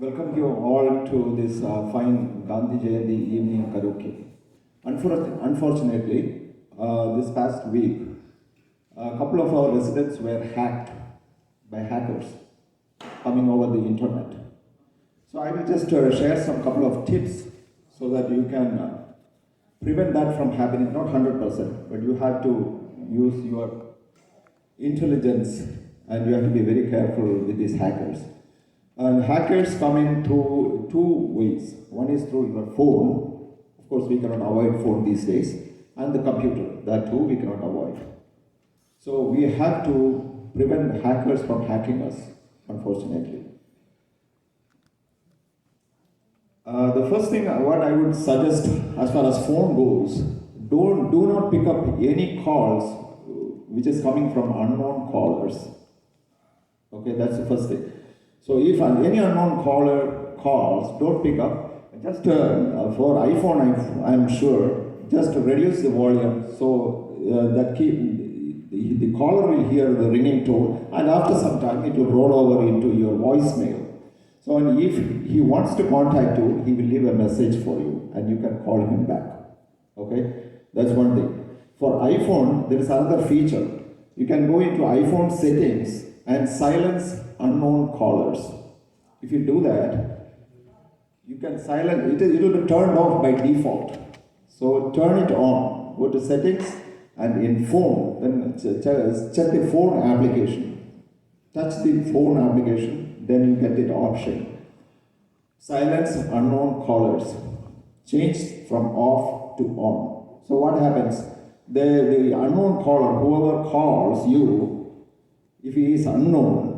Welcome you all to this fine Gandhi Jayanti evening karaoke. Unfortunately, this past week, a couple of our residents were hacked by hackers coming over the internet. So I will just share some couple of tips so that you can prevent that from happening. Not 100%, but you have to use your intelligence and you have to be very careful with these hackers. And hackers come in through two ways. One is through your phone. Of course, we cannot avoid phone these days. And the computer. That too we cannot avoid. So we have to prevent hackers from hacking us, unfortunately. The first thing what I would suggest as far as phone goes, do not pick up any calls which is coming from unknown callers. Okay, that's the first thing. So if any unknown caller calls, don't pick up. Just for iPhone, I'm sure, just reduce the volume so that the caller will hear the ringing tone, and after some time it will roll over into your voicemail. So and if he wants to contact you, he will leave a message for you and you can call him back. Okay, that's one thing. For iPhone, there is another feature. You can go into iPhone settings and silence unknown callers. If you do that, you can silence it. It will be turned off by default. So turn it on. Go to settings and in phone, then check the phone application. Touch the phone application, then you get the option. Silence unknown callers. Change from off to on. So what happens? The unknown caller, whoever calls you, if he is unknown,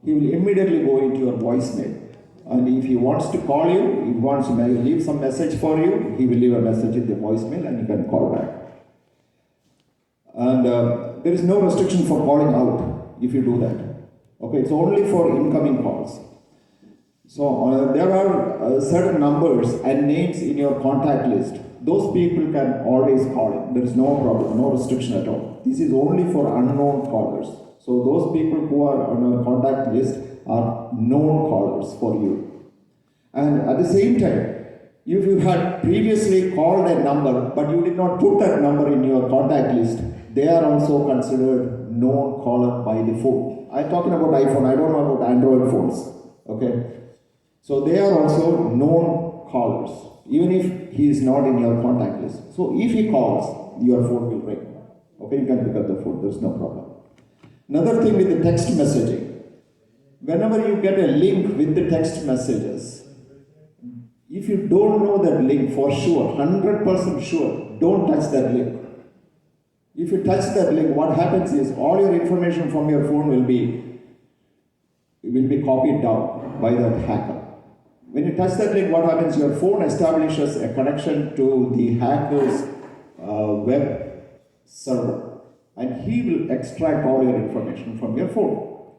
he will immediately go into your voicemail. And if he wants to call you, he wants to leave some message for you, he will leave a message in the voicemail and you can call back. And there is no restriction for calling out if you do that. Okay, it's only for incoming calls. So there are certain numbers and names in your contact list. Those people can always call in. There is no problem, no restriction at all. This is only for unknown callers. So those people who are on your contact list are known callers for you. And at the same time, if you had previously called a number, but you did not put that number in your contact list, they are also considered known caller by the phone. I'm talking about iPhone, I don't know about Android phones. Okay? So they are also known callers, even if he is not in your contact list. So if he calls, your phone will ring. Okay, you can pick up the phone, there's no problem. Another thing with the text messaging, whenever you get a link with the text messages, if you don't know that link for sure, 100% sure, don't touch that link. If you touch that link, what happens is all your information from your phone will be copied down by that hacker. When you touch that link, what happens? Your phone establishes a connection to the hacker's web server, and he will extract all your information from your phone.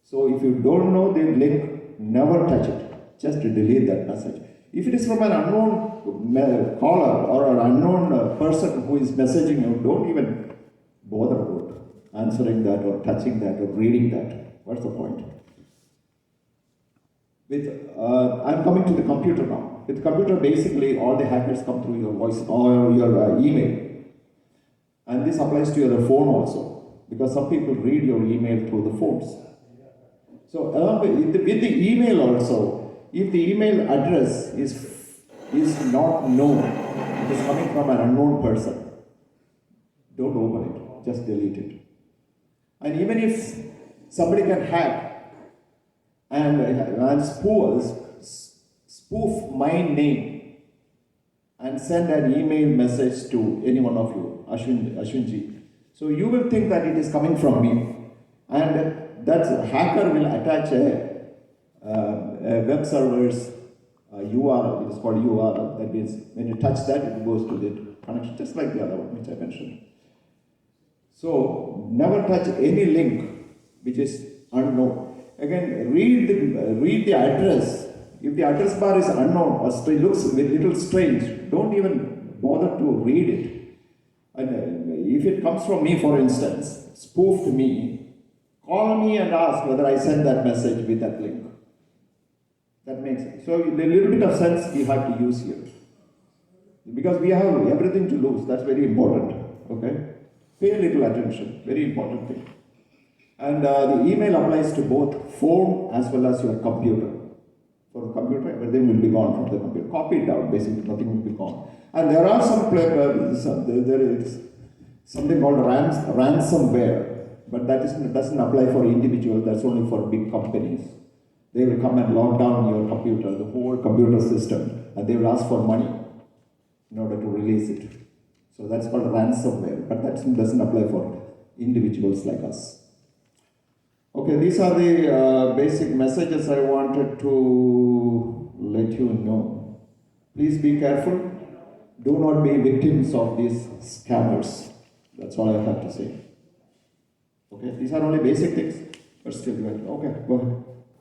So if you don't know the link, never touch it. Just delete that message. If it is from an unknown caller or an unknown person who is messaging you, don't even bother about answering that or touching that or reading that. What's the point? I'm coming to the computer now. With computer, basically all the hackers come through your voice or your email. And this applies to your phone also, because some people read your email through the phones. So along with the email also, if the email address is not known, it is coming from an unknown person, don't open it, just delete it. And even if somebody can hack and spoof my name and send an email message to any one of you, Ashwinji, so you will think that it is coming from me, and that hacker will attach a web server's URL. It is called URL. That means when you touch that, it goes to the connection, just like the other one which I mentioned. So never touch any link which is unknown. Again, read the address. If the address bar is unknown or looks a little strange, don't even bother to read it. And if it comes from me, for instance, spoofed me, call me and ask whether I sent that message with that link. That may makes sense. So a little bit of sense we have to use here. Because we have everything to lose, that's very important. Okay? Pay a little attention, very important thing. And the email applies to both phone as well as your computer. For the computer, everything will be gone from the computer. Copy it down, basically, nothing will be gone. And there are there is something called ransomware, but doesn't apply for individuals, that's only for big companies. They will come and lock down your computer, the whole computer system, and they will ask for money in order to release it. So that's called ransomware, but that doesn't apply for individuals like us. Okay, these are the basic messages I wanted to let you know. Please be careful. Do not be victims of these scammers. That's all I have to say. Okay, these are only basic things, but still, okay, go ahead.